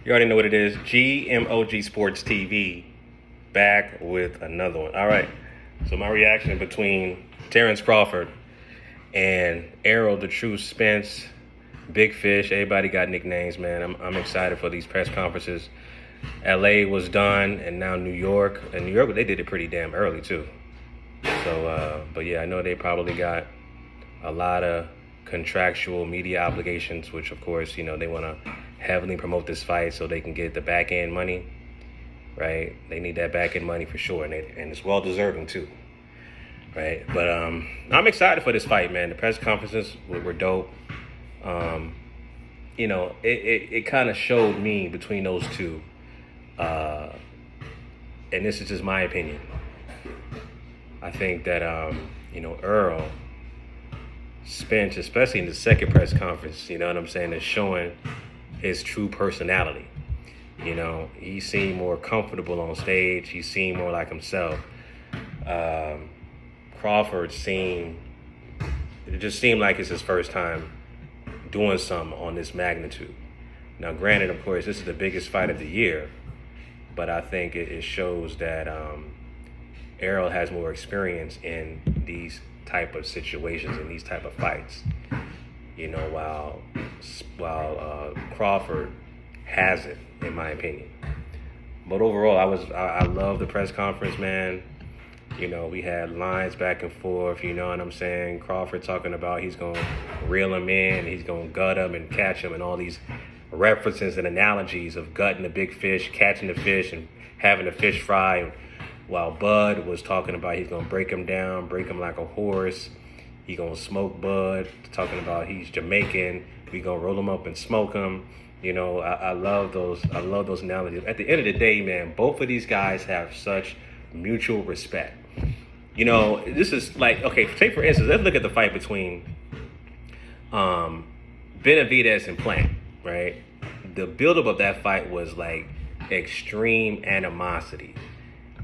You already know what it is. GMOG Sports TV back with another one. All right. So my reaction between Terrence Crawford and Errol the True Spence, Big Fish. Everybody got nicknames, man. I'm excited for these press conferences. LA was done, and now New York. And New York, they did it pretty damn early too. So, but yeah, I know they probably got a lot of contractual media obligations, which of course, you know, they want to heavily promote this fight so they can get the back end money, right? They need that back end money for sure, and it's well deserving too, right? But I'm excited for this fight, man. The press conferences were dope. You know, it kind of showed me between those two, and this is just my opinion. I think that you know, Errol Spence, especially in the second press conference, you know what I'm saying, is showing his true personality. You know, he seemed more comfortable on stage. He seemed more like himself. Crawford it just seemed like it's his first time doing something on this magnitude. Now, granted, of course, this is the biggest fight of the year, but I think it shows that Errol has more experience in these type of situations and these type of fights. You know, while Crawford has it, in my opinion. But overall, I love the press conference, man. You know, we had lines back and forth, you know what I'm saying? Crawford talking about he's going to reel him in, he's going to gut him and catch him, and all these references and analogies of gutting the big fish, catching the fish, and having the fish fry. While Bud was talking about he's going to break him down, break him like a horse. He going to smoke Bud, talking about he's Jamaican. We going to roll him up and smoke him. You know, I love those analogies. At the end of the day, man, both of these guys have such mutual respect. You know, this is like, okay, say for instance, let's look at the fight between Benavidez and Plant, right? The buildup of that fight was like extreme animosity.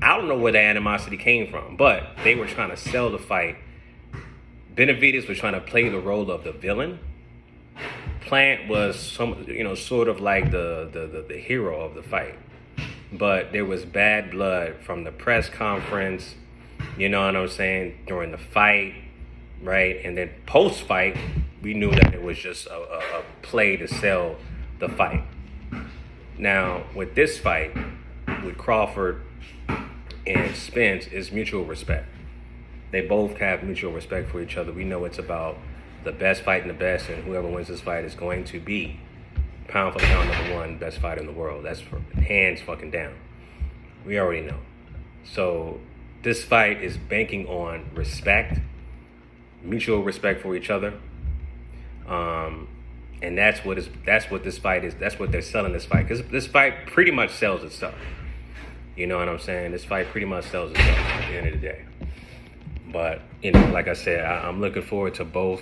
I don't know where the animosity came from, but they were trying to sell the fight. Benavidez was trying to play the role of the villain. Plant was sort of like the hero of the fight. But there was bad blood from the press conference, you know what I'm saying, during the fight, right? And then post-fight, we knew that it was just a play to sell the fight. Now, with this fight, with Crawford and Spence, is mutual respect. They both have mutual respect for each other. We know it's about the best fighting the best, and whoever wins this fight is going to be pound for pound #1 best fighter in the world. That's for hands fucking down. We already know. So this fight is banking on respect, mutual respect for each other, and that's what this fight is. That's what they're selling this fight, because this fight pretty much sells itself. You know what I'm saying? This fight pretty much sells itself at the end of the day. But, you know, like I said, I'm looking forward to both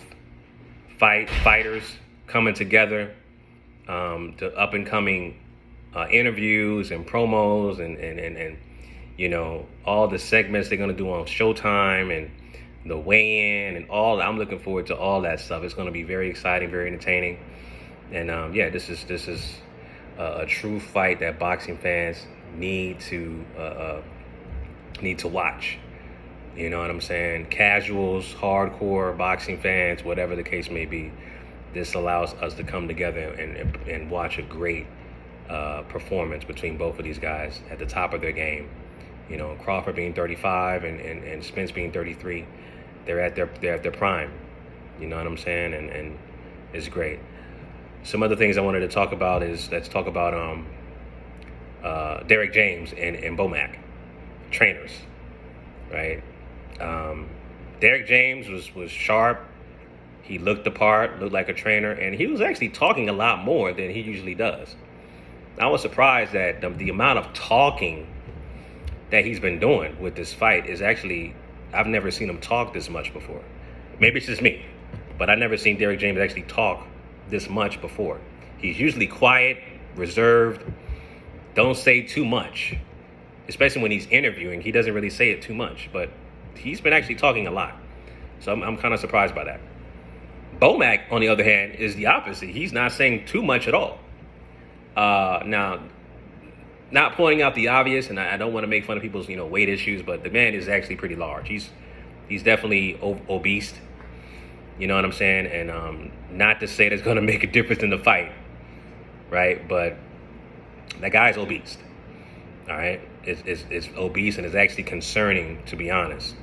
fighters coming together, to up-and-coming interviews and promos and you know, all the segments they're going to do on Showtime and the weigh-in and all. I'm looking forward to all that stuff. It's going to be very exciting, very entertaining. And, yeah, this is a true fight that boxing fans need to watch. You know what I'm saying? Casuals, hardcore boxing fans, whatever the case may be, this allows us to come together and watch a great performance between both of these guys at the top of their game. You know, Crawford being 35 and Spence being 33, they're at their prime. You know what I'm saying? And it's great. Some other things I wanted to talk about is, let's talk about Derek James and Bomac, trainers, right? Derek James was sharp. He looked the part, looked like a trainer, and he was actually talking a lot more than he usually does. I was surprised that the amount of talking that he's been doing with this fight is actually, I've never seen him talk this much before. Maybe it's just me, but I've never seen Derek James actually talk this much before. He's usually quiet, reserved, don't say too much, especially when he's interviewing. He doesn't really say it too much, but he's been actually talking a lot. So I'm kind of surprised by that. Bomac, on the other hand, is the opposite. He's not saying too much at all. Now, not pointing out the obvious, and I don't want to make fun of people's weight issues, but the man is actually pretty large. He's definitely obese. You know what I'm saying? And not to say that's going to make a difference in the fight, right? But that guy's obese. All right, it's obese, and it's actually concerning, to be honest.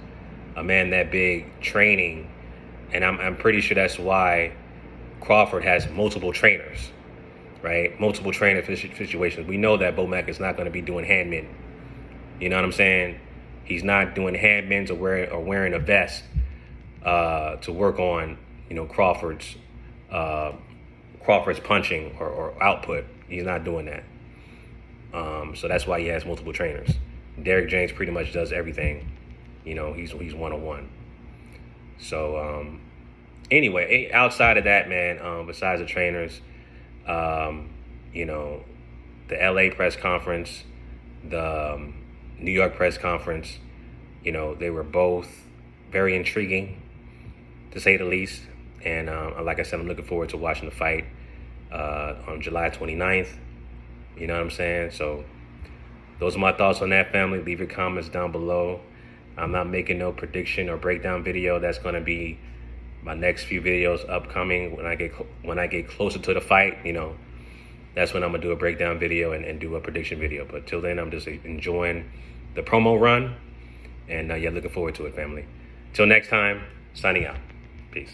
A man that big training, and I'm pretty sure that's why Crawford has multiple trainers, right? Multiple trainer situations. We know that Bomac is not going to be doing handmen. You know what I'm saying? He's not doing handmens or wearing a vest to work on Crawford's punching or output. He's not doing that. So that's why he has multiple trainers. Derrick James pretty much does everything. He's one-on-one. So anyway, outside of that, man, besides the trainers, the LA press conference, the New York press conference, they were both very intriguing, to say the least. And like I said, I'm looking forward to watching the fight on July 29th. You know what I'm saying? So those are my thoughts on that, family. Leave your comments down below. I'm not making no prediction or breakdown video. That's going to be my next few videos upcoming. When I get closer to the fight, that's when I'm going to do a breakdown video and do a prediction video. But till then, I'm just enjoying the promo run. And looking forward to it, family. Till next time, signing out. Peace.